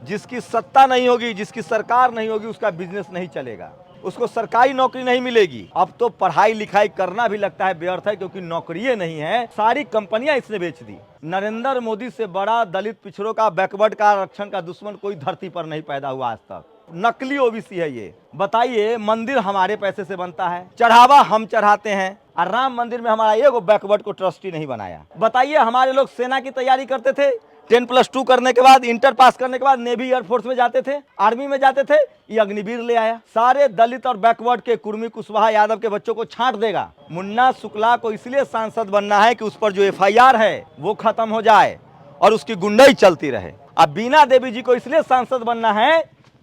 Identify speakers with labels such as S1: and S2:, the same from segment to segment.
S1: जिसकी सत्ता नहीं होगी, जिसकी सरकार नहीं होगी, उसका बिजनेस नहीं चलेगा, उसको सरकारी नौकरी नहीं मिलेगी। अब तो पढ़ाई लिखाई करना भी लगता है व्यर्थ है, क्योंकि नौकरियां नहीं है, सारी कंपनियां इसने बेच दी। नरेंद्र मोदी से बड़ा दलित पिछड़ों का, बैकवर्ड का, आरक्षण का दुश्मन कोई धरती पर नहीं पैदा हुआ आज तक। नकली ओबीसी है ये। बताइए, मंदिर हमारे पैसे से बनता है, चढ़ावा हम चढ़ाते हैं, और राम मंदिर में हमारा एगो बैकवर्ड को ट्रस्टी नहीं बनाया। बताइए, हमारे लोग सेना की तैयारी करते थे, 10+2 करने के बाद, इंटर पास करने के बाद नेवी एयरफोर्स में जाते थे, आर्मी में जाते थे, ये अग्निवीर ले आया। सारे दलित और बैकवर्ड के, कुर्मी कुशवाहा यादव के बच्चों को छांट देगा। मुन्ना शुक्ला को इसलिए सांसद बनना है कि उस पर जो FIR है वो खत्म हो जाए और उसकी गुंडाई चलती रहे। अब बीना देवी जी को इसलिए सांसद बनना है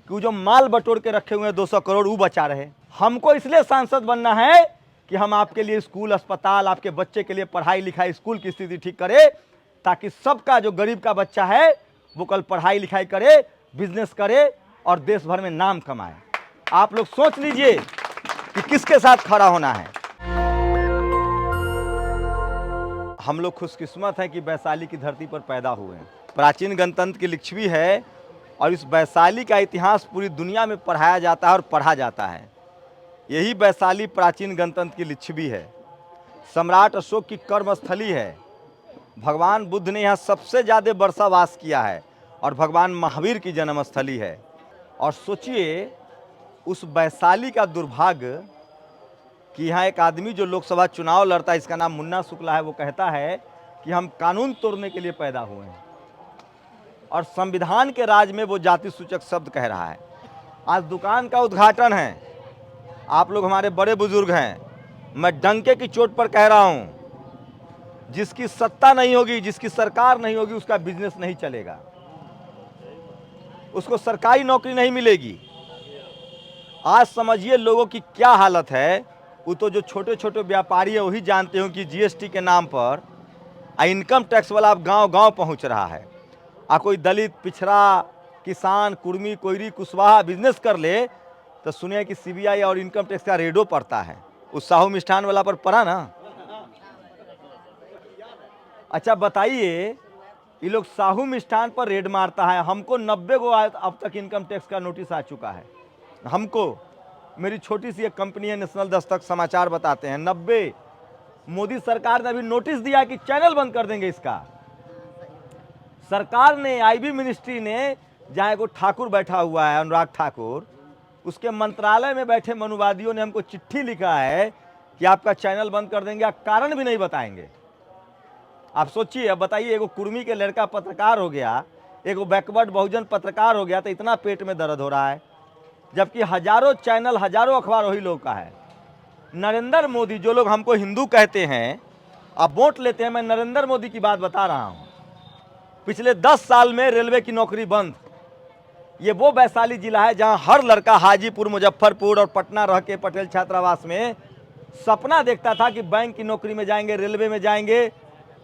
S1: कि जो माल बटोर के रखे हुए हैं 200 करोड़ वो बचा रहे। हमको इसलिए सांसद बनना है कि हम आपके लिए स्कूल, अस्पताल, आपके बच्चे के लिए पढ़ाई लिखाई, स्कूल की स्थिति ठीक करे, ताकि सबका जो गरीब का बच्चा है वो कल पढ़ाई लिखाई करे, बिजनेस करे और देश भर में नाम कमाए। आप लोग सोच लीजिए कि किसके साथ खड़ा होना है। हम लोग खुशकिस्मत हैं कि वैशाली की धरती पर पैदा हुए हैं। प्राचीन गणतंत्र की लिच्छवी है और इस वैशाली का इतिहास पूरी दुनिया में पढ़ाया जाता है और पढ़ा जाता है। यही वैशाली प्राचीन गणतंत्र की लिच्छवी है, सम्राट अशोक की कर्मस्थली है। भगवान बुद्ध ने यहाँ सबसे ज़्यादा वर्षा वास किया है और भगवान महावीर की जन्मस्थली है। और सोचिए उस वैशाली का दुर्भाग्य कि यहाँ एक आदमी जो लोकसभा चुनाव लड़ता है, इसका नाम मुन्ना शुक्ला है, वो कहता है कि हम कानून तोड़ने के लिए पैदा हुए हैं, और संविधान के राज में वो जाति सूचक शब्द कह रहा है। आज दुकान का उद्घाटन है, आप लोग हमारे बड़े बुजुर्ग हैं, मैं डंके की चोट पर कह रहा हूँ, जिसकी सत्ता नहीं होगी, जिसकी सरकार नहीं होगी, उसका बिजनेस नहीं चलेगा, उसको सरकारी नौकरी नहीं मिलेगी। आज समझिए लोगों की क्या हालत है। वो तो जो छोटे छोटे व्यापारी है वही जानते हो कि GST के नाम पर इनकम टैक्स वाला अब गांव गांव पहुंच रहा है। कोई दलित, पिछड़ा, किसान, कुर्मी, कोयरी, कुशवाहा बिजनेस कर ले तो सुनिए कि CBI और इनकम टैक्स का रेडो पड़ता है। उस साहू मिष्ठान वाला पर पड़ा ना। अच्छा बताइए, ये लोग साहू मिष्ठान पर रेड मारता है, हमको 90 को अब तक इनकम टैक्स का नोटिस आ चुका है। हमको, मेरी छोटी सी एक कंपनी है नेशनल दस्तक समाचार बताते हैं, 90 मोदी सरकार ने अभी नोटिस दिया कि चैनल बंद कर देंगे इसका। सरकार ने, IB मिनिस्ट्री ने, जहाँ को ठाकुर बैठा हुआ है, अनुराग ठाकुर, उसके मंत्रालय में बैठे मनुवादियों ने हमको चिट्ठी लिखा है कि आपका चैनल बंद कर देंगे, आप कारण भी नहीं बताएंगे। आप सोचिए, अब बताइए, एगो कुर्मी के लड़का पत्रकार हो गया, एगो बैकवर्ड बहुजन पत्रकार हो गया, तो इतना पेट में दर्द हो रहा है, जबकि हजारों चैनल, हजारों अखबार वही लोग का है। नरेंद्र मोदी, जो लोग हमको हिंदू कहते हैं, अब वोट लेते हैं, मैं नरेंद्र मोदी की बात बता रहा हूं। पिछले 10 साल में रेलवे की नौकरी बंद। ये वो वैशाली जिला है जहां हर लड़का हाजीपुर, मुजफ्फरपुर और पटना रह के पटेल छात्रावास में सपना देखता था कि बैंक की नौकरी में जाएंगे, रेलवे में जाएंगे,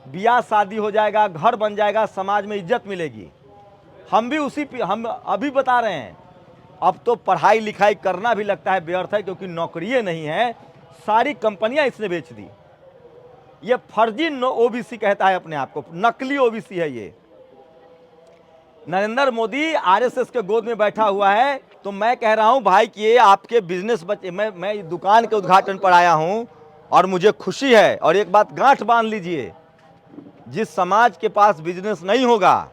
S1: ब्याह शादी हो जाएगा, घर बन जाएगा, समाज में इज्जत मिलेगी। हम अभी बता रहे हैं, अब तो पढ़ाई लिखाई करना भी लगता है व्यर्थ है, क्योंकि नौकरियां नहीं है, सारी कंपनियां इसने बेच दी। ये फर्जी ओबीसी कहता है अपने आप को, नकली ओबीसी है ये। नरेंद्र मोदी आरएसएस के गोद में बैठा हुआ है। तो मैं कह रहा हूं भाई कि ये आपके बिजनेस बच्चे, मैं दुकान के उद्घाटन पर आया हूं और मुझे खुशी है। और एक बात गांठ बांध लीजिए, जिस समाज के पास बिजनेस नहीं होगा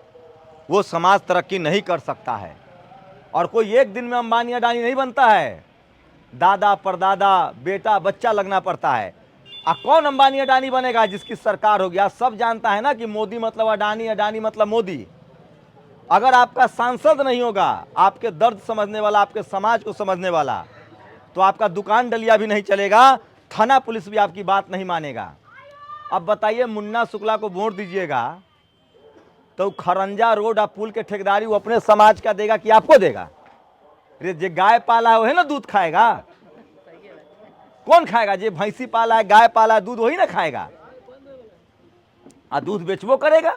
S1: वो समाज तरक्की नहीं कर सकता है। और कोई एक दिन में अंबानी अडानी नहीं बनता है, दादा परदादा बेटा बच्चा लगना पड़ता है। कौन अंबानी अडानी बनेगा? जिसकी सरकार हो गया। सब जानता है ना कि मोदी मतलब अडानी, अडानी मतलब मोदी। अगर आपका सांसद नहीं होगा, आपके दर्द समझने वाला, आपके समाज को समझने वाला, तो आपका दुकान डलिया भी नहीं चलेगा, थाना पुलिस भी आपकी बात नहीं मानेगा। अब बताइए, मुन्ना शुक्ला को वोट दीजिएगा तो खरंजा रोड और पुल के ठेकेदारी वो अपने समाज का देगा कि आपको देगा? अरे जे गाय पाला है ना दूध खाएगा। कौन खाएगा? जे भैंसी पाला है, गाय पाला है, दूध वही ना खाएगा, और दूध बेचबो करेगा।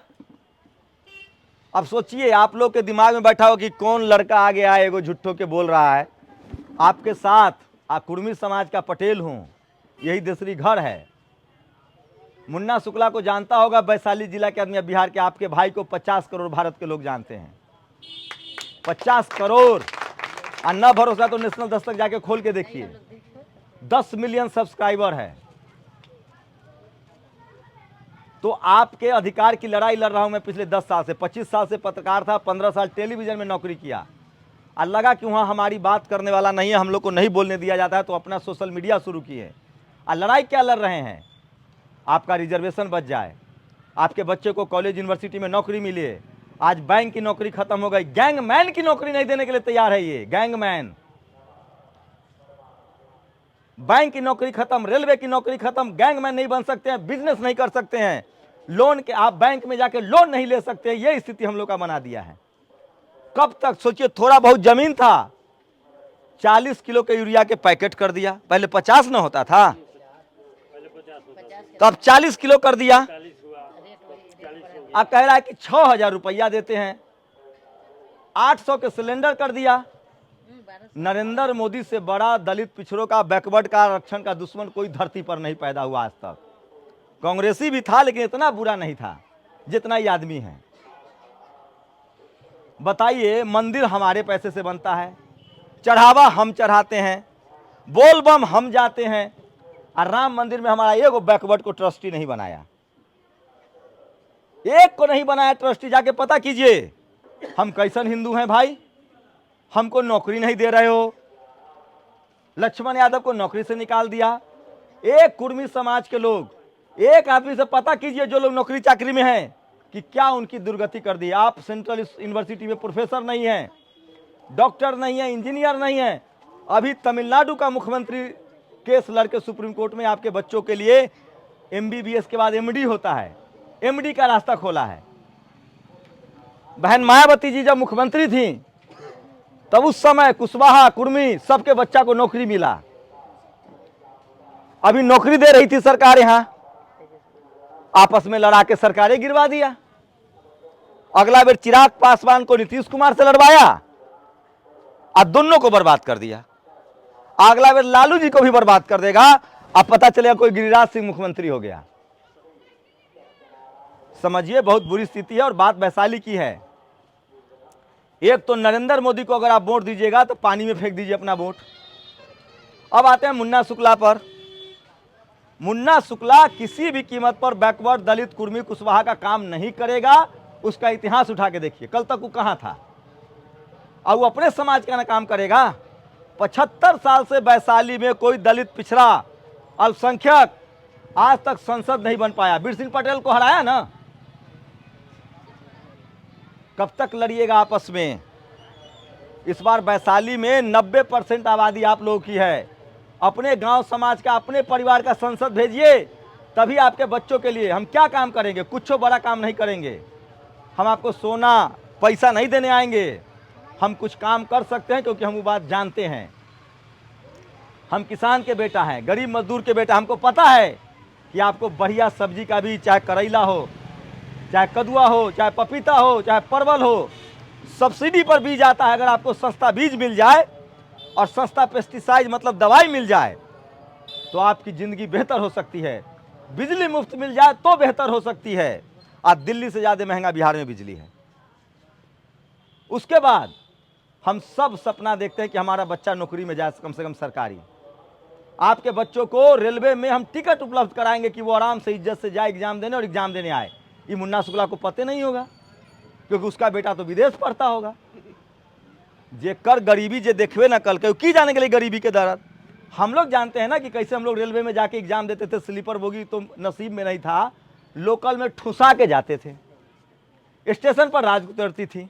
S1: अब सोचिए, आप लोग के दिमाग में बैठा हो कि कौन लड़का आ गया है, एगो झुट्ठो के बोल रहा है। आपके साथ कुर्मी समाज का पटेल हूं, यही दूसरी घर है। मुन्ना शुक्ला को जानता होगा वैशाली जिला के आदमी, बिहार के। आपके भाई को 50 करोड़ भारत के लोग जानते हैं। 50 करोड़। और न भरोसा तो नेशनल दस्तक जाके खोल के देखिए, 10 मिलियन सब्सक्राइबर है। तो आपके अधिकार की लड़ाई लड़ रहा हूं मैं पिछले 10 साल से। 25 साल से पत्रकार था, 15 साल टेलीविजन में नौकरी किया, और लगा कि वहाँ हमारी बात करने वाला नहीं है, हम लोग को नहीं बोलने दिया जाता है, तो अपना सोशल मीडिया शुरू किए। और लड़ाई क्या लड़ रहे हैं? आपका रिजर्वेशन बच जाए, आपके बच्चे को कॉलेज यूनिवर्सिटी में नौकरी मिले। आज बैंक की नौकरी खत्म हो गई, गैंगमैन की नौकरी नहीं देने के लिए तैयार है ये गैंगमैन। बैंक की नौकरी खत्म, रेलवे की नौकरी खत्म, गैंगमैन नहीं बन सकते हैं, बिजनेस नहीं कर सकते हैं, लोन के आप बैंक में जाके लोन नहीं ले सकते। ये स्थिति हम लोग का बना दिया है। कब तक? सोचिए, थोड़ा बहुत जमीन था, 40 किलो के यूरिया के पैकेट कर दिया। पहले 50 न होता था, तो अब 40 किलो कर दिया। अब कह रहा है कि 6,000 रुपया देते हैं। 800 के सिलेंडर कर दिया। नरेंद्र मोदी से बड़ा दलित पिछड़ों का, बैकवर्ड का, आरक्षण का दुश्मन कोई धरती पर नहीं पैदा हुआ आज तक। कांग्रेसी भी था, लेकिन इतना बुरा नहीं था जितना ये आदमी है। बताइए, मंदिर हमारे पैसे से बनता है, चढ़ावा हम चढ़ाते हैं, बोल बम हम जाते हैं, और राम मंदिर में हमारा एक बैकवर्ड को ट्रस्टी नहीं बनाया, एक को नहीं बनाया ट्रस्टी। जाके पता कीजिए हम कैसन हिंदू हैं भाई। हमको नौकरी नहीं दे रहे हो, लक्ष्मण यादव को नौकरी से निकाल दिया। एक कुर्मी समाज के लोग, एक आदमी से पता कीजिए जो लोग नौकरी चाकरी में हैं, कि क्या उनकी दुर्गति कर दी। आप सेंट्रल यूनिवर्सिटी में प्रोफेसर नहीं हैं, डॉक्टर नहीं है, इंजीनियर नहीं है। अभी तमिलनाडु का मुख्यमंत्री केस लड़के सुप्रीम कोर्ट में आपके बच्चों के लिए एमबीबीएस के बाद एमडी होता है, एमडी का रास्ता खोला है। बहन मायावती जी जब मुख्यमंत्री थी, तब उस समय कुशवाहा, कुर्मी सबके बच्चा को नौकरी मिला। अभी नौकरी दे रही थी सरकार, यहां आपस में लड़ा के सरकारें गिरवा दिया। अगला बार चिराग पासवान को नीतीश कुमार से लड़वाया और दोनों को बर्बाद कर दिया। अगला बार लालू जी को भी बर्बाद कर देगा। अब पता चलेगा कोई गिरिराज सिंह मुख्यमंत्री हो गया। समझिए, बहुत बुरी स्थिति है। और बात वैशाली की है। एक तो नरेंद्र मोदी को अगर आप वोट दीजिएगा तो पानी में फेंक दीजिए अपना वोट। अब आते हैं मुन्ना शुक्ला पर। मुन्ना शुक्ला किसी भी कीमत पर बैकवर्ड, दलित, कुर्मी, कुशवाहा का काम नहीं करेगा। उसका इतिहास उठा के देखिए, कल तक वो कहां था, और वो अपने समाज का ना काम करेगा। 75 साल से वैशाली में कोई दलित, पिछड़ा, अल्पसंख्यक आज तक संसद नहीं बन पाया। बीर सिंह पटेल को हराया ना। कब तक लड़िएगा आपस में? इस बार वैशाली में 90% आबादी आप लोगों की है। अपने गांव समाज का, अपने परिवार का संसद भेजिए, तभी आपके बच्चों के लिए हम क्या काम करेंगे। कुछ बड़ा काम नहीं करेंगे। हम आपको सोना पैसा नहीं देने आएंगे। हम कुछ काम कर सकते हैं क्योंकि हम वो बात जानते हैं। हम किसान के बेटा हैं, गरीब मजदूर के बेटा। हमको पता है कि आपको बढ़िया सब्जी का भी, चाहे करेला हो, चाहे कदुआ हो, चाहे पपीता हो, चाहे परवल हो, सब्सिडी पर बीज आता है। अगर आपको सस्ता बीज मिल जाए और सस्ता पेस्टिसाइड मतलब दवाई मिल जाए तो आपकी ज़िंदगी बेहतर हो सकती है। बिजली मुफ्त मिल जाए तो बेहतर हो सकती है। आज दिल्ली से ज़्यादा महंगा बिहार में बिजली है। उसके बाद हम सब सपना देखते हैं कि हमारा बच्चा नौकरी में जाए, कम से कम सरकारी। आपके बच्चों को रेलवे में हम टिकट उपलब्ध कराएंगे कि वो आराम से इज्जत से जाए एग्जाम देने, और एग्जाम देने आए। ये मुन्ना शुक्ला को पता नहीं होगा क्योंकि उसका बेटा तो विदेश पढ़ता होगा। जे कर गरीबी जे देखवे ना कल की जाने के लिए गरीबी के दर्द। हम लोग जानते हैं ना कि कैसे हम लोग रेलवे में जाके एग्जाम देते थे। स्लीपर बोगी तो नसीब में नहीं था, लोकल में ठुसा के जाते थे। स्टेशन पर राज उतरती थी।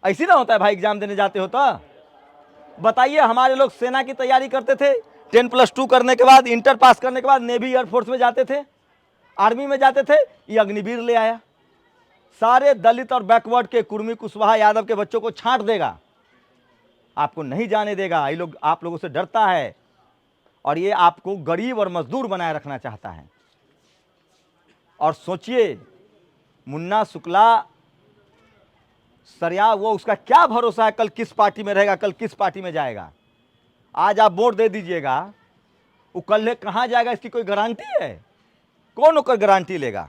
S1: ऐसी ना होता है भाई, एग्जाम देने जाते हो तो। बताइए, हमारे लोग सेना की तैयारी करते थे, 10+2 करने के बाद, इंटर पास करने के बाद नेवी एयरफोर्स में जाते थे, आर्मी में जाते थे। ये अग्निवीर ले आया, सारे दलित और बैकवर्ड के, कुर्मी, कुशवाहा, यादव के बच्चों को छांट देगा। आपको नहीं जाने देगा। ये लोग आप लोगों से डरता है और ये आपको गरीब और मजदूर बनाए रखना चाहता है। और सोचिए, मुन्ना शुक्ला सरिया, वो उसका क्या भरोसा है कल किस पार्टी में रहेगा, कल किस पार्टी में जाएगा। आज आप वोट दे दीजिएगा, वो कल कहाँ जाएगा इसकी कोई गारंटी है? कौन होकर गारंटी लेगा?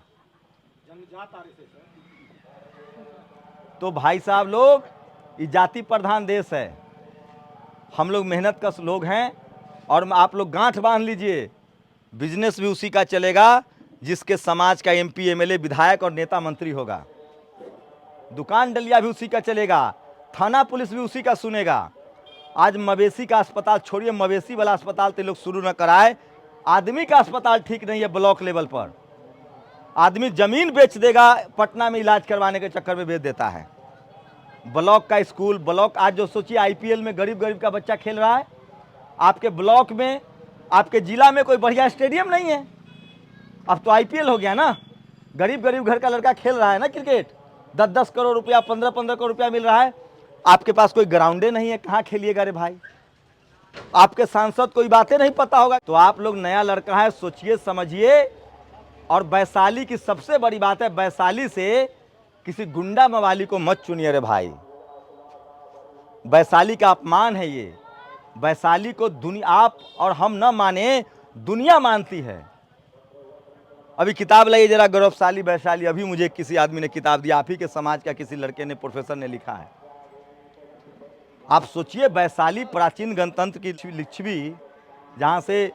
S1: तो भाई साहब लोग, ये जाति प्रधान देश है, हम लोग मेहनत कश लोग हैं और आप लोग गांठ बांध लीजिए, बिजनेस भी उसी का चलेगा जिसके समाज का एमपी एमएलए विधायक और नेता मंत्री होगा। दुकान डलिया भी उसी का चलेगा, थाना पुलिस भी उसी का सुनेगा। आज मवेशी का अस्पताल छोड़िए, मवेशी वाला अस्पताल तो लोग शुरू न कराए। आदमी का अस्पताल ठीक नहीं है ब्लॉक लेवल पर, आदमी जमीन बेच देगा, पटना में इलाज करवाने के चक्कर में बेच देता है। ब्लॉक का स्कूल, ब्लॉक आज जो सोचिए आईपीएल में गरीब गरीब का बच्चा खेल रहा है, आपके ब्लॉक में, आपके जिला में कोई बढ़िया स्टेडियम नहीं है। अब तो आईपीएल हो गया ना, गरीब गरीब घर का लड़का खेल रहा है ना क्रिकेट, 10-10 करोड़ रुपया, 15-15 करोड़ रुपया मिल रहा है। आपके पास कोई ग्राउंडे नहीं है, कहाँ खेलिएगा रे भाई? आपके सांसद कोई बातें नहीं पता होगा। तो आप लोग नया लड़का है, सोचिए समझिए। और वैशाली की सबसे बड़ी बात है, वैशाली से किसी गुंडा मवाली को मत चुनिए रे भाई, वैशाली का अपमान है ये। वैशाली को दुनिया, आप और हम न माने, दुनिया मानती है। अभी किताब लाइए जरा, गौरवशाली वैशाली, अभी मुझे किसी आदमी ने किताब दी, आप ही के समाज का किसी लड़के ने, प्रोफेसर ने लिखा है। आप सोचिए, वैशाली प्राचीन गणतंत्र की लिच्छवी, जहां से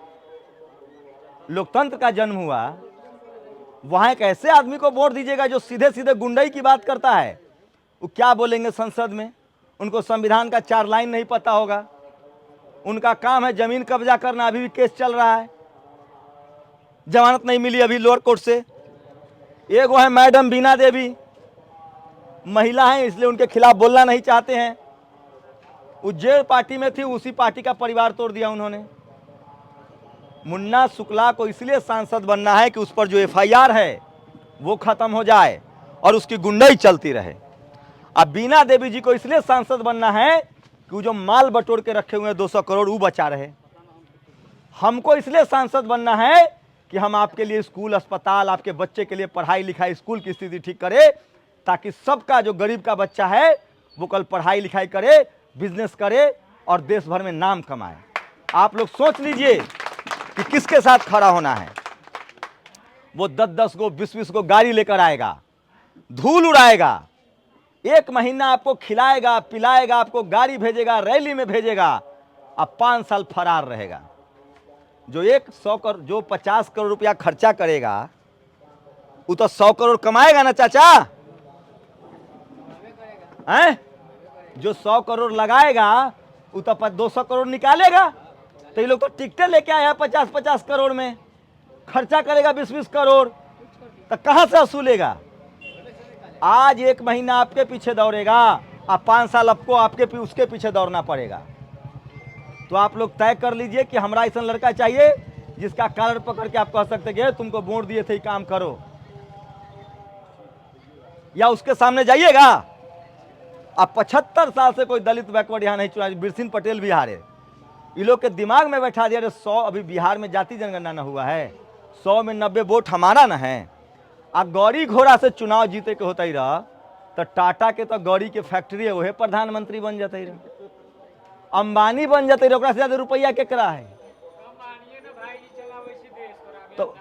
S1: लोकतंत्र का जन्म हुआ, वहां एक ऐसे आदमी को वोट दीजिएगा जो सीधे सीधे गुंडई की बात करता है। वो क्या बोलेंगे संसद में? उनको संविधान का 4 लाइन नहीं पता होगा। उनका काम है जमीन कब्जा करना, अभी भी केस चल रहा है, जमानत नहीं मिली अभी लोअर कोर्ट से। एक वो है मैडम बीना देवी, महिला हैं इसलिए उनके खिलाफ बोलना नहीं चाहते हैं। वो जे पार्टी में थी, उसी पार्टी का परिवार तोड़ दिया उन्होंने। मुन्ना शुक्ला को इसलिए सांसद बनना है कि उस पर जो एफआईआर है वो खत्म हो जाए और उसकी गुंडई चलती रहे। अब बीना देवी जी को इसलिए सांसद बनना है कि वो जो माल बटोर के रखे हुए हैं 200 करोड़, वो बचा रहे। हमको इसलिए सांसद बनना है कि हम आपके लिए स्कूल, अस्पताल, आपके बच्चे के लिए पढ़ाई लिखाई, स्कूल की स्थिति ठीक करे, ताकि सबका जो गरीब का बच्चा है वो कल पढ़ाई लिखाई करे, बिजनेस करे और देश भर में नाम कमाए। आप लोग सोच लीजिए कि किसके साथ खड़ा होना है। वो 10-10 को, 20-20 को गाड़ी लेकर आएगा, धूल उड़ाएगा, 1 महीना आपको खिलाएगा पिलाएगा, आपको गाड़ी भेजेगा, रैली में भेजेगा, अब 5 साल फरार रहेगा। जो 100 करोड़, जो 50 करोड़ रुपया खर्चा करेगा, वो तो 100 करोड़ कमाएगा ना चाचा, हैं? जो 100 करोड़ लगाएगा वो तो 200 करोड़ निकालेगा। तो ये लोग तो टिकटें लेके आया 50-50 करोड़ में, खर्चा करेगा 20-20 करोड़, तो कहां से वसूलेगा? आज 1 महीना आपके पीछे दौड़ेगा, अब 5 साल आपको आपके उसके पीछे दौड़ना पड़ेगा। तो आप लोग तय कर लीजिए कि हमरा ऐसा लड़का चाहिए जिसका कॉलर पकड़ के आप कह सकते कि तुमको वोट दिए थे, काम करो, या उसके सामने जाइएगा। अब 75 साल से कोई दलित बैकवर्ड यहाँ नहीं चुना, बिरसिन पटेल बिहार है, ये लोग के दिमाग में बैठा दिया 100, अभी बिहार में जाति जनगणना न हुआ है, 100 में 90 वोट हमारा न है। आ गौरी घोड़ा से चुनाव जीते के होता ही रहा तो टाटा के तो गौरी के फैक्ट्री है, वही प्रधानमंत्री बन जाते ही रहा, अंबानी बन जाते रहे, से ज्यादा रुपया केकरा है? तो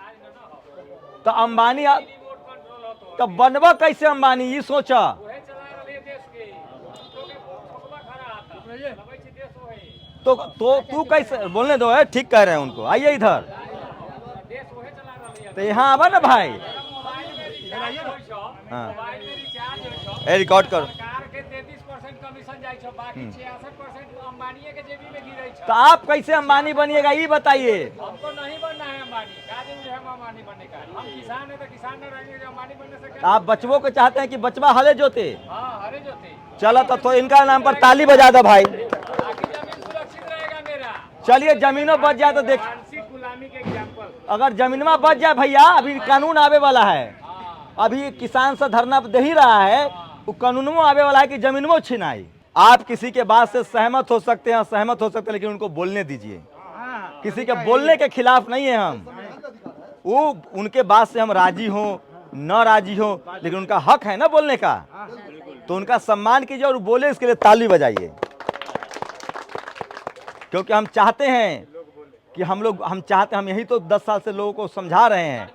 S1: अंबानी, तो बनबा कैसे अंबानी, ये सोचा। तो तू कैसे बोलने दो है, ठीक कह रहे हैं उनको, आइए इधर, तो यहाँ आवा ना भाई। हाँ, रिकॉर्ड करो। तो आप कैसे अंबानी बनिएगा ये बताइए।
S2: हमको नहीं बनना है अंबानी, हम अंबानी बनने का, हम किसान है तो किसान न रहेंगे जो अंबानी बनने से।
S1: आप बचवों को चाहते हैं कि बचवा हले जोते?
S2: हाँ, हरे जोते।
S1: चलो तो इनका नाम पर ताली बजा दो भाई।
S2: जमीन सुरक्षित रहेगा मेरा।
S1: चलिए जमीनों बच जाए तो देख,
S2: गुलामी के एग्जाम्पल,
S1: अगर जमीनवा बच जाए भैया, अभी कानून आवे वाला है, अभी किसान से धरना दे ही रहा है, वो कानूनों आवे वाला है कि जमीनों छिनाई। आप किसी के बात से सहमत हो सकते हैं, असहमत हो सकते हैं, लेकिन उनको बोलने दीजिए। किसी के बोलने के खिलाफ नहीं है हम, वो उनके बात से हम राजी हो न राजी हो, लेकिन उनका हक है ना बोलने का, तो उनका सम्मान कीजिए और बोले, इसके लिए ताली बजाइए। क्योंकि हम चाहते हैं कि हम यही तो 10 साल से लोगों को समझा रहे हैं,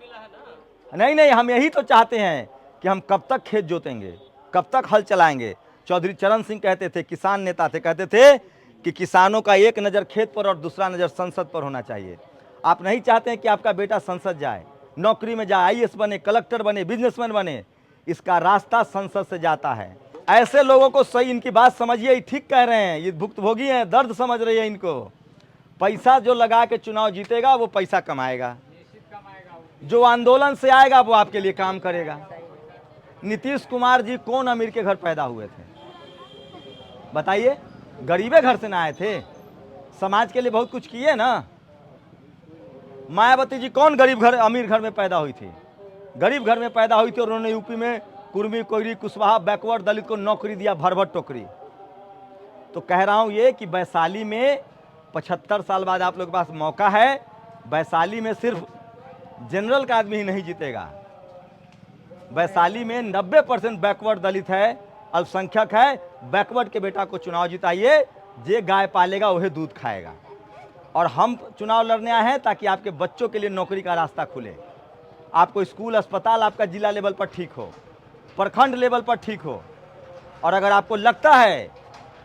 S1: नहीं हम यही तो चाहते हैं कि हम कब तक खेत जोतेंगे, कब तक हल चलाएंगे। चौधरी चरण सिंह कहते थे, किसान नेता थे, कहते थे कि किसानों का एक नज़र खेत पर और दूसरा नज़र संसद पर होना चाहिए। आप नहीं चाहते हैं कि आपका बेटा संसद जाए, नौकरी में जाए, आईएएस बने, कलेक्टर बने, बिजनेसमैन बने, इसका रास्ता संसद से जाता है। ऐसे लोगों को सही, इनकी बात समझिए, ये ठीक कह रहे हैं, ये भुक्तभोगी हैं, दर्द समझ रही है इनको। पैसा जो लगा के चुनाव जीतेगा वो पैसा कमाएगा,
S2: निश्चित कमाएगा वो।
S1: जो आंदोलन से आएगा वो आपके लिए काम करेगा। नीतीश कुमार जी कौन अमीर के घर पैदा हुए थे बताइए? गरीबे घर से ना आए थे, समाज के लिए बहुत कुछ किए ना। मायावती जी कौन गरीब घर अमीर घर में पैदा हुई थी? गरीब घर में पैदा हुई थी और उन्होंने यूपी में कुर्मी, कोयरी, कुशवाहा, बैकवर्ड दलित को नौकरी दिया, भर भर टोकरी। तो कह रहा हूं ये कि वैशाली में 75 साल बाद आप लोग के पास मौका है। वैशाली में सिर्फ जनरल का आदमी ही नहीं जीतेगा, वैशाली में 90% बैकवर्ड दलित है, अल्पसंख्यक है। बैकवर्ड के बेटा को चुनाव जिताइए, जे गाय पालेगा वही दूध खाएगा। और हम चुनाव लड़ने आए हैं ताकि आपके बच्चों के लिए नौकरी का रास्ता खुले, आपको स्कूल अस्पताल आपका जिला लेवल पर ठीक हो, प्रखंड लेवल पर ठीक हो। और अगर आपको लगता है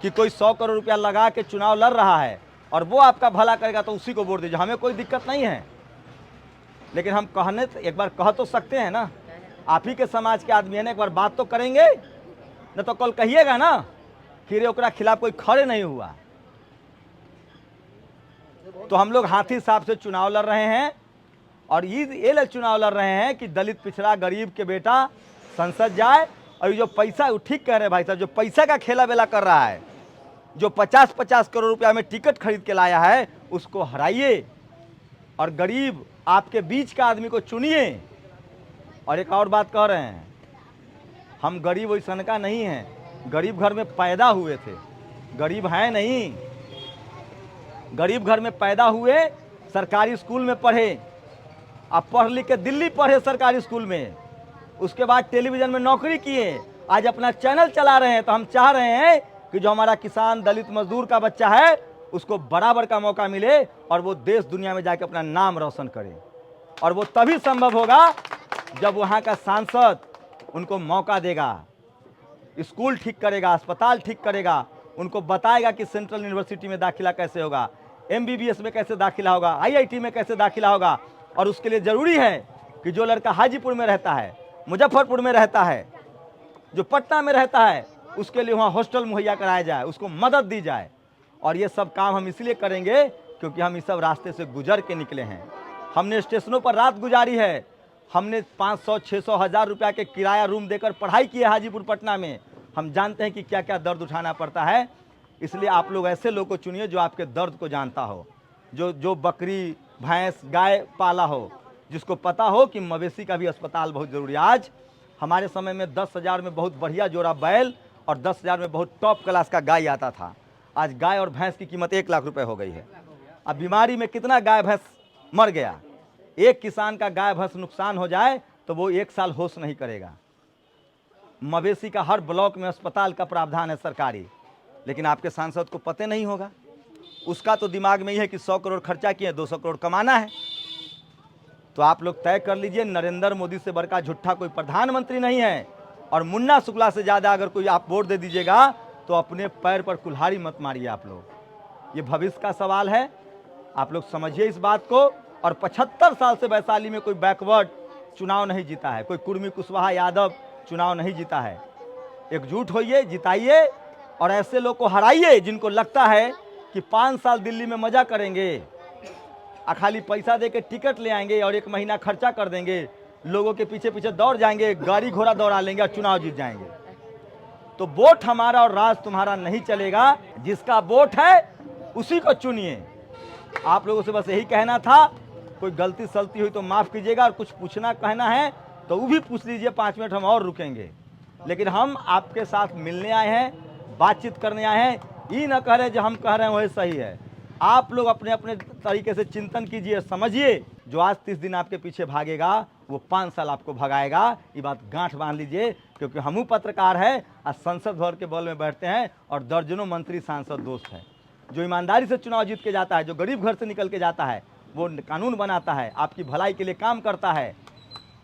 S1: कि कोई 100 करोड़ रुपया लगा के चुनाव लड़ रहा है और वो आपका भला करेगा तो उसी को वोट दीजिए, हमें कोई दिक्कत नहीं है। लेकिन हम कहने एक बार कह तो सकते हैं ना, आप ही के समाज के आदमी है ना, एक बार बात तो करेंगे न, तो कल कहिएगा ना कि रे ओकरा खिलाफ कोई खड़े नहीं हुआ। तो हम लोग हाथी साहब से चुनाव लड़ रहे हैं और ये चुनाव लड़ रहे हैं कि दलित, पिछड़ा, गरीब के बेटा संसद जाए। और ये जो पैसा, ठीक कह रहे हैं भाई साहब, जो पैसा का खेला बेला कर रहा है, जो 50-50 करोड़ रुपया में टिकट खरीद के लाया है, उसको हराइए और गरीब आपके बीच का आदमी को चुनिए। और एक और बात कह रहे हैं, हम गरीब वैसन का नहीं हैं, गरीब घर में पैदा हुए थे, गरीब हैं नहीं। गरीब घर में पैदा हुए, सरकारी स्कूल में पढ़े, आप पढ़ लिख के दिल्ली पढ़े सरकारी स्कूल में, उसके बाद टेलीविजन में नौकरी किए, आज अपना चैनल चला रहे हैं। तो हम चाह रहे हैं कि जो हमारा किसान, दलित, मजदूर का बच्चा है उसको बराबर का मौका मिले और वो देश दुनिया में जाकर अपना नाम रोशन करे। और वो तभी संभव होगा जब वहाँ का सांसद उनको मौका देगा, स्कूल ठीक करेगा, अस्पताल ठीक करेगा, उनको बताएगा कि सेंट्रल यूनिवर्सिटी में दाखिला कैसे होगा, MBBS में कैसे दाखिला होगा, IIT में कैसे दाखिला होगा। और उसके लिए ज़रूरी है कि जो लड़का हाजीपुर में रहता है, मुजफ्फरपुर में रहता है, जो पटना में रहता है, उसके लिए वहाँ हॉस्टल मुहैया कराया जाए, उसको मदद दी जाए। और ये सब काम हम इसलिए करेंगे क्योंकि हम इस सब रास्ते से गुजर के निकले हैं। हमने स्टेशनों पर रात गुजारी है, हमने 500, 600, 1000 रुपया के किराया रूम देकर पढ़ाई की है हाजीपुर, पटना में। हम जानते हैं कि क्या क्या दर्द उठाना पड़ता है। इसलिए आप लोग ऐसे लोग को चुनिए जो आपके दर्द को जानता हो, जो बकरी, भैंस, गाय पाला हो, जिसको पता हो कि मवेशी का भी अस्पताल बहुत ज़रूरी है। आज हमारे समय में 10,000 में बहुत बढ़िया जोड़ा बैल और 10,000 में बहुत टॉप क्लास का गाय आता था। आज गाय और भैंस की कीमत 1 लाख रुपए हो गई है। अब बीमारी में कितना गाय भैंस मर गया। एक किसान का गाय भैंस नुकसान हो जाए तो वो 1 साल होश नहीं करेगा। मवेशी का हर ब्लॉक में अस्पताल का प्रावधान है सरकारी, लेकिन आपके सांसद को पता नहीं होगा। उसका तो दिमाग में ही है कि 100 करोड़ खर्चा किए, 200 करोड़ कमाना है। तो आप लोग तय कर लीजिए, नरेंद्र मोदी से बड़का झूठा कोई प्रधानमंत्री नहीं है। और मुन्ना शुक्ला से ज़्यादा अगर कोई आप वोट दे दीजिएगा तो अपने पैर पर कुल्हाड़ी मत मारिए आप लोग। ये भविष्य का सवाल है, आप लोग समझिए इस बात को। और 75 साल से वैशाली में कोई बैकवर्ड चुनाव नहीं जीता है, कोई कुर्मी, कुशवाहा, यादव चुनाव नहीं जीता है। एकजुट होइए, जिताइए और ऐसे लोग को हराइए जिनको लगता है कि 5 साल दिल्ली में मजा करेंगे, खाली पैसा दे के टिकट ले आएंगे और 1 महीना खर्चा कर देंगे, लोगों के पीछे पीछे दौड़ जाएंगे, गाड़ी घोड़ा दौड़ा लेंगे और चुनाव जीत जाएंगे। तो वोट हमारा और राज तुम्हारा नहीं चलेगा। जिसका वोट है उसी को चुनिए। आप लोगों से बस यही कहना था। कोई गलती सलती हुई तो माफ़ कीजिएगा, और कुछ पूछना कहना है तो वो भी पूछ लीजिए, 5 मिनट हम और रुकेंगे। लेकिन हम आपके साथ मिलने आए हैं, बातचीत करने आए हैं। ये न कह रहे जो हम कह रहे हैं वही सही है। आप लोग अपने अपने तरीके से चिंतन कीजिए, समझिए। जो आज 30 दिन आपके पीछे भागेगा वो 5 साल आपको भगाएगा। ये बात गांठ बांध लीजिए, क्योंकि हमू पत्रकार है और संसद भवन के बॉल में बैठते हैं और दर्जनों मंत्री सांसद दोस्त हैं। जो ईमानदारी से चुनाव जीत के जाता है, जो गरीब घर से निकल के जाता है, वो कानून बनाता है, आपकी भलाई के लिए काम करता है।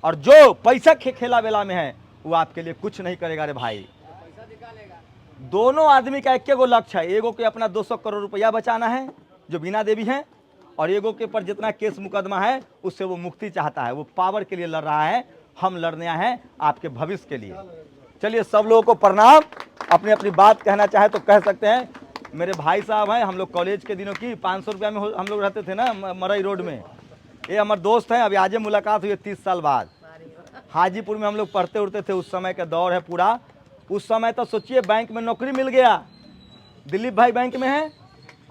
S1: और जो पैसा खेला बेला में है वो आपके लिए कुछ नहीं करेगा रे भाई। दोनों आदमी का एक लक्ष्य है, एगो के अपना 200 करोड़ रुपया बचाना है जो बीना देवी है, और एगो के पर जितना केस मुकदमा है उससे वो मुक्ति चाहता है। वो पावर के लिए लड़ रहा है, हम लड़ने आए हैं आपके भविष्य के लिए। चलिए सब लोगों को प्रणाम। अपनी अपनी बात कहना चाहे तो कह सकते हैं। मेरे भाई साहब हैं, हम लोग कॉलेज के दिनों की 500 रुपया में हम लोग रहते थे ना मरई रोड में। ये हमारे दोस्त हैं, अभी आज मुलाकात हुई है 30 साल बाद। हाजीपुर में हम लोग पढ़ते उड़ते थे, उस समय का दौर है पूरा। उस समय तो सोचिए बैंक में नौकरी मिल गया, दिलीप भाई बैंक में है,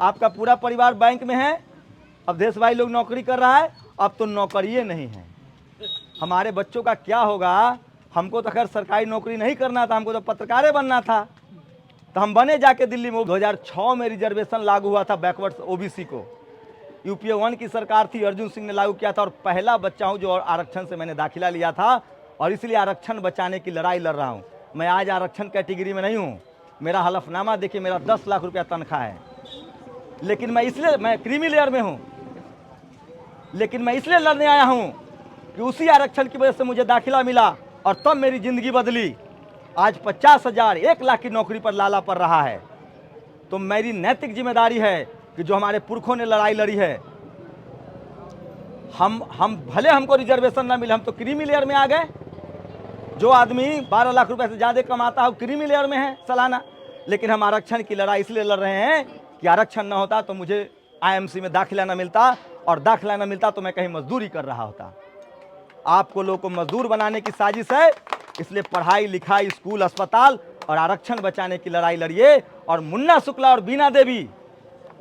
S1: आपका पूरा परिवार बैंक में है, अवधेश भाई लोग नौकरी कर रहा है। अब तो नौकरिए नहीं है। हमारे बच्चों का क्या होगा? हमको तो खैर सरकारी नौकरी नहीं करना था, हमको तो पत्रकारें बनना था, तो हम बने जाके दिल्ली में। 2006 में रिजर्वेशन लागू हुआ था बैकवर्ड ओबीसी को। यूपीए 1 की सरकार थी, अर्जुन सिंह ने लागू किया था, और पहला बच्चा हूं जो आरक्षण से मैंने दाखिला लिया था, और इसलिए आरक्षण बचाने की लड़ाई लड़ रहा हूं। मैं आज आरक्षण कैटेगरी में नहीं हूं। मेरा हलफनामा देखिए, मेरा 10 लाख रुपया तनख्वाह है, लेकिन मैं क्रीमी लेयर में हूं। लेकिन मैं इसलिए लड़ने आया हूं कि उसी आरक्षण की वजह से मुझे दाखिला मिला, और तब मेरी जिंदगी बदली। आज 50,000 1 लाख की नौकरी पर लाला पड़ रहा है। तो मेरी नैतिक जिम्मेदारी है कि जो हमारे पुरखों ने लड़ाई लड़ी है, हम भले हमको रिजर्वेशन ना मिले, हम तो क्रीमी लेयर में आ गए। जो आदमी 12 लाख रुपए से ज़्यादा कमाता है वो क्रीमी लेयर में है सालाना। लेकिन हम आरक्षण की लड़ाई इसलिए लड़ रहे हैं कि आरक्षण ना होता तो मुझे आईएमसी में दाखिला ना मिलता, और दाखिला ना मिलता तो मैं कहीं मजदूरी कर रहा होता। आपको लोगों को मजदूर बनाने की साजिश है, इसलिए पढ़ाई लिखाई, स्कूल, अस्पताल और आरक्षण बचाने की लड़ाई लड़िए। और मुन्ना शुक्ला और बीना देवी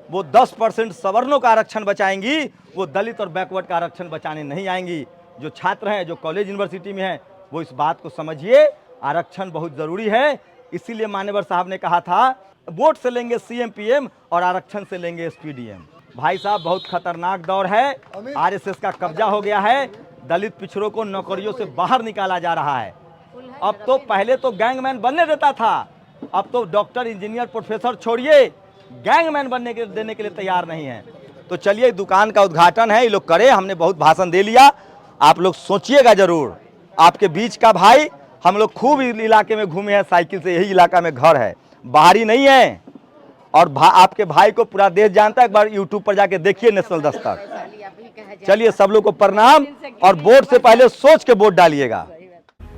S1: वो 10% सवर्णों का आरक्षण बचाएंगी, वो दलित और बैकवर्ड का आरक्षण बचाने नहीं आएंगी। जो छात्र हैं, जो कॉलेज यूनिवर्सिटी में हैं, वो इस बात को समझिए, आरक्षण बहुत ज़रूरी है। इसीलिए मान्यवर साहब ने कहा था वोट से लेंगे सीएम पीएम और आरक्षण से लेंगे एसपीडीएम। भाई साहब बहुत खतरनाक दौर है, आरएसएस का कब्जा हो गया है, दलित पिछड़ों को नौकरियों से बाहर निकाला जा रहा है। अब तो पहले तो गैंगमैन बनने देता था, अब तो डॉक्टर, इंजीनियर, प्रोफेसर छोड़िए, गैंगमैन देने के लिए तैयार नहीं है। तो चलिए दुकान का उद्घाटन है, ये लोग करें। हमने बहुत भाषण दे लिया, आप लोग सोचिएगा जरूर। आपके बीच का भाई, हम लोग खूब इलाके में घूमे हैं साइकिल से, यही इलाका में घर है, बाहरी नहीं है। और आपके भाई को पूरा देश जानता है, एक बार यूट्यूब पर जाके देखिए नेशनल दस्तक। चलिए सब लोग को प्रणाम, और वोट से पहले सोच के वोट डालिएगा।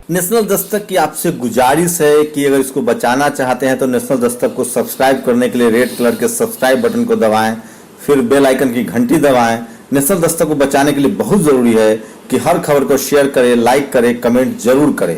S3: नेशनल दस्तक की आपसे गुजारिश है कि अगर इसको बचाना चाहते हैं तो नेशनल दस्तक को सब्सक्राइब करने के लिए रेड कलर के सब्सक्राइब बटन को दबाएं, फिर बेल आइकन की घंटी दबाएं। नेशनल दस्तक को बचाने के लिए बहुत जरूरी है कि हर खबर को शेयर करें, लाइक करें, कमेंट जरूर करें।